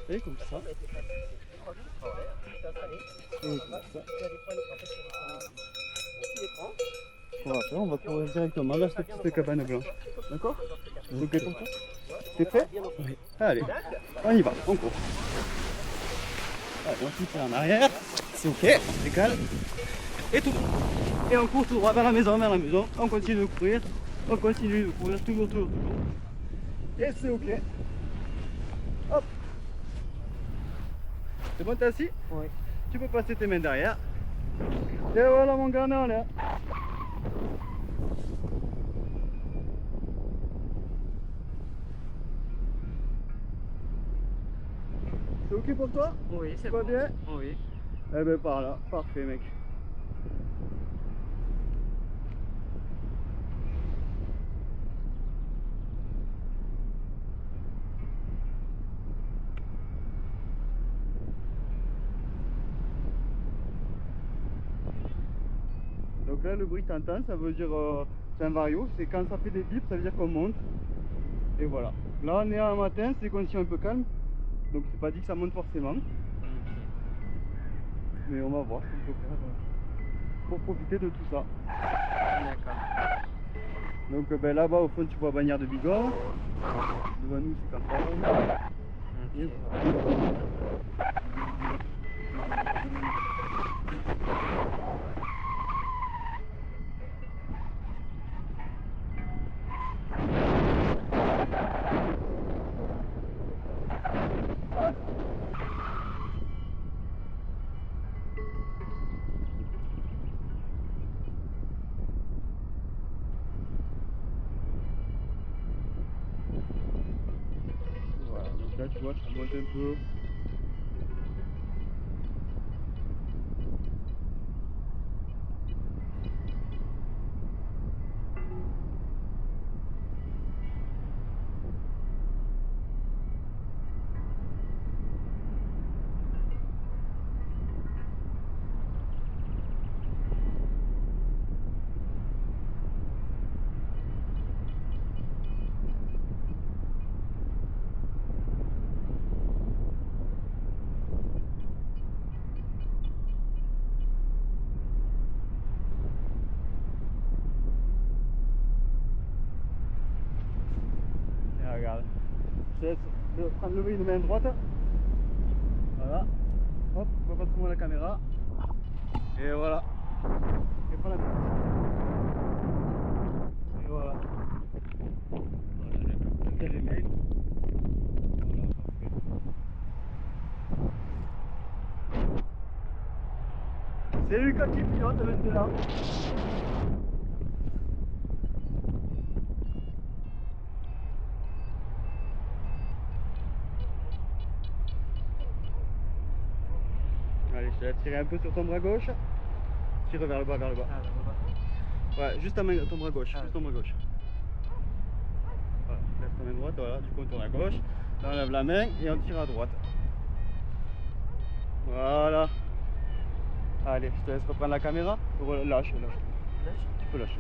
Et comme ça. Et comme ça. Ce qu'on va faire, on va courir directement vers cette petite cabane blanche. D'accord? Ok pour toi? T'es prêt? Oui. Allez, on y va, on court. Allez, on se tire en arrière. C'est ok, on se décale. Et tout. Et on court tout droit vers la maison, On continue de courir. On continue de courir, toujours, toujours, toujours. Et c'est ok. Hop. C'est bon, t'es assis? Oui. Tu peux passer tes mains derrière. Et voilà mon gars, on est en l'air. C'est ok pour toi? Oui, c'est pas bon. Bien? Oui. Eh ben par là, parfait mec. Donc là le bruit t'entends, ça veut dire c'est un vario, c'est quand ça fait des bips, ça veut dire qu'on monte. Et voilà. Là on est un matin, c'est conditions un peu calme. Donc c'est pas dit que ça monte forcément. Ok. Mais on va voir ce qu'on peut faire pour profiter de tout ça. D'accord. Donc ben, là-bas au fond tu vois Bagnères de Bigorre. Devant nous c'est Campagne. Ok. Voilà, donc là tu vois ça monte un peu. Et regarde. Je te laisse prendre lever une main droite. Voilà. Hop, on va passer moi la caméra. Et voilà. Et prends la main. Et voilà. Voilà, bien les mains. Voilà, parfait. C'est Lucas qui pilote maintenant. Allez, je te laisse tirer un peu sur ton bras gauche. Tire vers le bas, vers le bas. Ah, bah, Ouais, juste ton bras gauche. Ah, Juste ton bras gauche. Voilà, lève ta main droite, voilà, du coup on tourne à gauche. Là on lève la main et on tire à droite. Voilà. Allez, je te laisse reprendre la caméra. Lâche. Tu peux lâcher.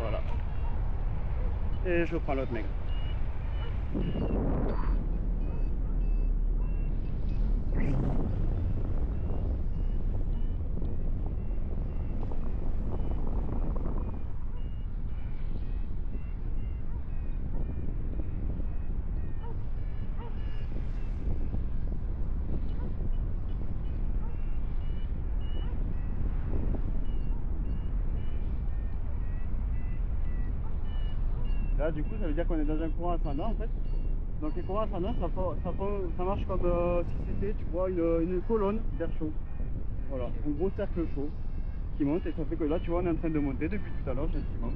Voilà. Et je reprends l'autre main. Là du coup ça veut dire qu'on est dans un courant ascendant en fait. Donc les courants ascendants ça marche comme si c'était tu vois une colonne d'air chaud. Voilà, un gros cercle chaud qui monte et ça fait que là tu vois on est en train de monter depuis tout à l'heure gentiment.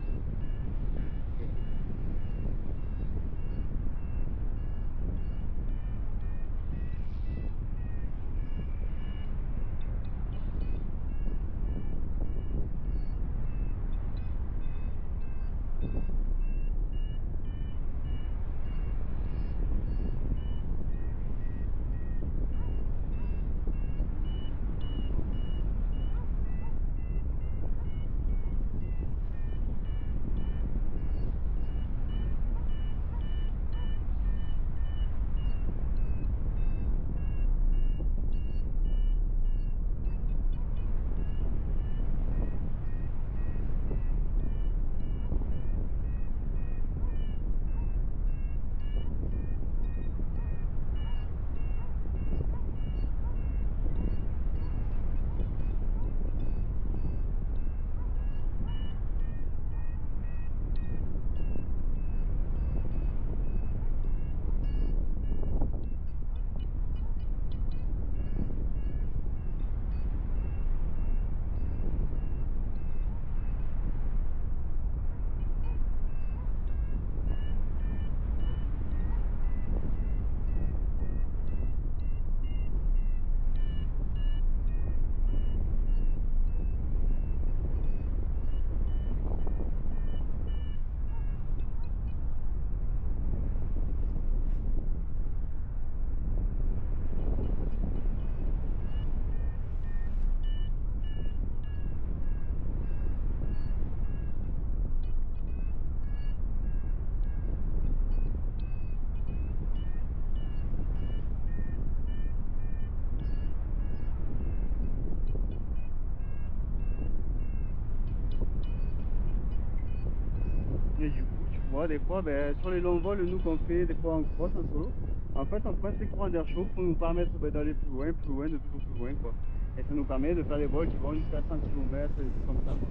vois, des fois, ben, sur les longs vols, nous qu'on fait, des fois en cross, en solo, en fait, on prend ces courants d'air chaud pour nous permettre d'aller plus loin, de toujours plus loin, quoi. Et ça nous permet de faire des vols qui vont jusqu'à 100 km, des trucs comme ça, quoi.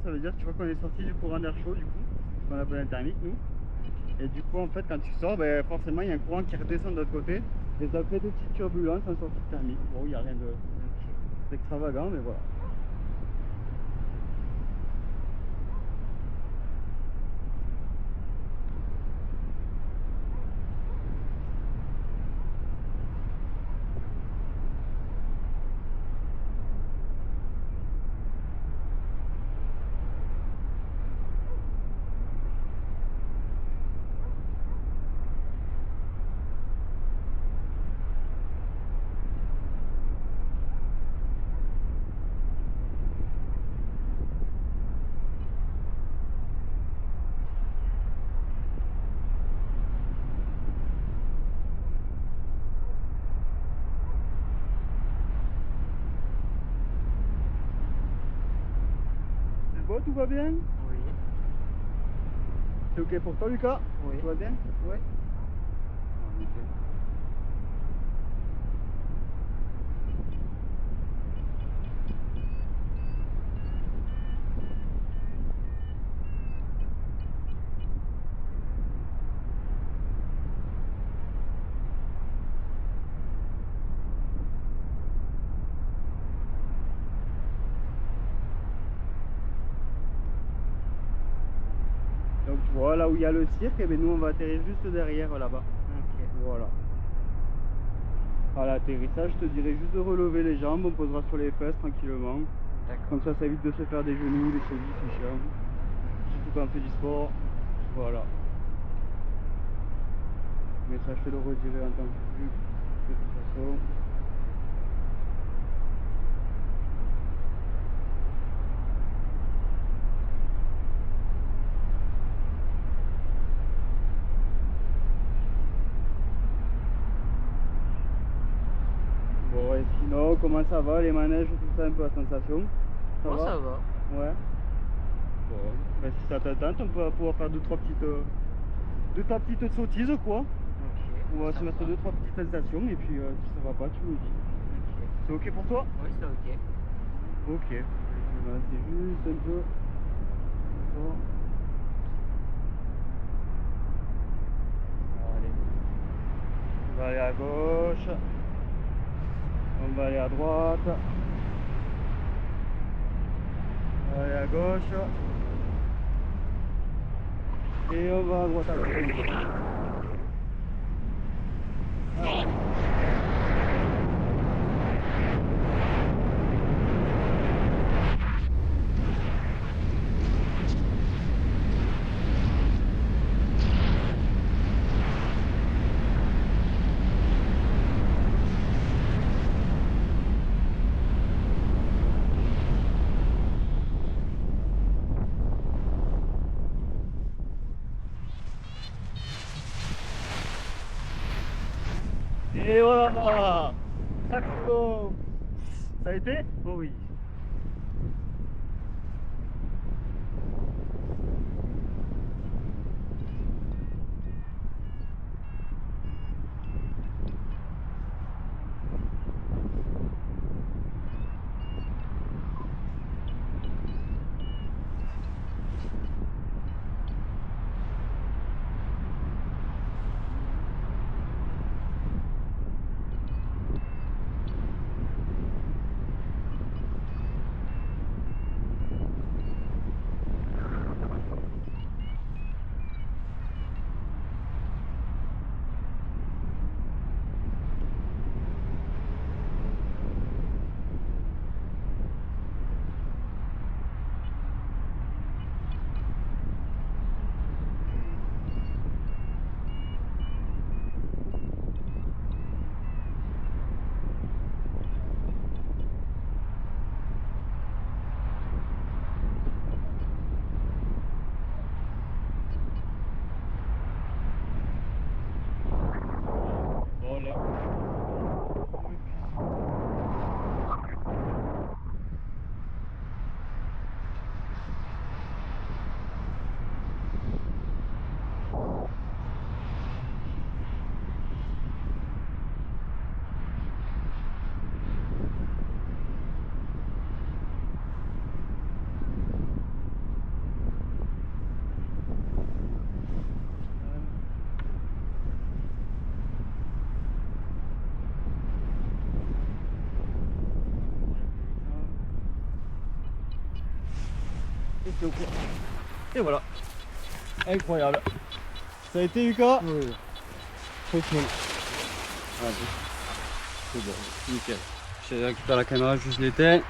Ça veut dire que tu vois qu'on est sorti du courant d'air chaud, du coup, qu'on appelle un thermique, nous. Et du coup, en fait, quand tu sors, ben, forcément, il y a un courant qui redescend de l'autre côté. Et ça fait des petites turbulences en sortie thermique. Bon, il n'y a rien d'extravagant, mais voilà. Bon, tout va bien? Oui. C'est ok pour toi, Lucas? Oui. Tout va bien? Oui. Donc tu vois, là où il y a le cirque, et ben nous on va atterrir juste derrière là-bas. Ok. Voilà. À l'atterrissage, je te dirais juste de relever les jambes, on posera sur les fesses tranquillement. D'accord. Comme ça évite de se faire des genoux, des chevilles, c'est chiant. Surtout quand on fait du sport. Voilà. Mais ça, je te le redirai en temps voulu, de toute façon. Bon, et sinon, comment ça va, les manèges, tout ça, un peu la sensation? Ça va? Ça va. Ouais. Bon, ben, si ça t'attend, on va pouvoir faire deux, trois petites sottises, quoi. Ok. On va se Ça mettre va. deux, trois petites sensations, et puis si ça va pas, tu me dis. Ok. C'est ok pour toi? Oui, c'est ok. Ok. Ben, c'est juste un peu. Bon. Allez. On va aller à gauche. On va aller à droite. On va aller à gauche. Et on va à droite après. Voilà. Et voilà. Ça c'est bon. Ça a été? Oui. Et c'est au point. Et voilà. Incroyable. Ça a été Lucas? Oui. Tranquille. Allez. C'est bon, nickel. Je récupère la caméra, juste l'éteins.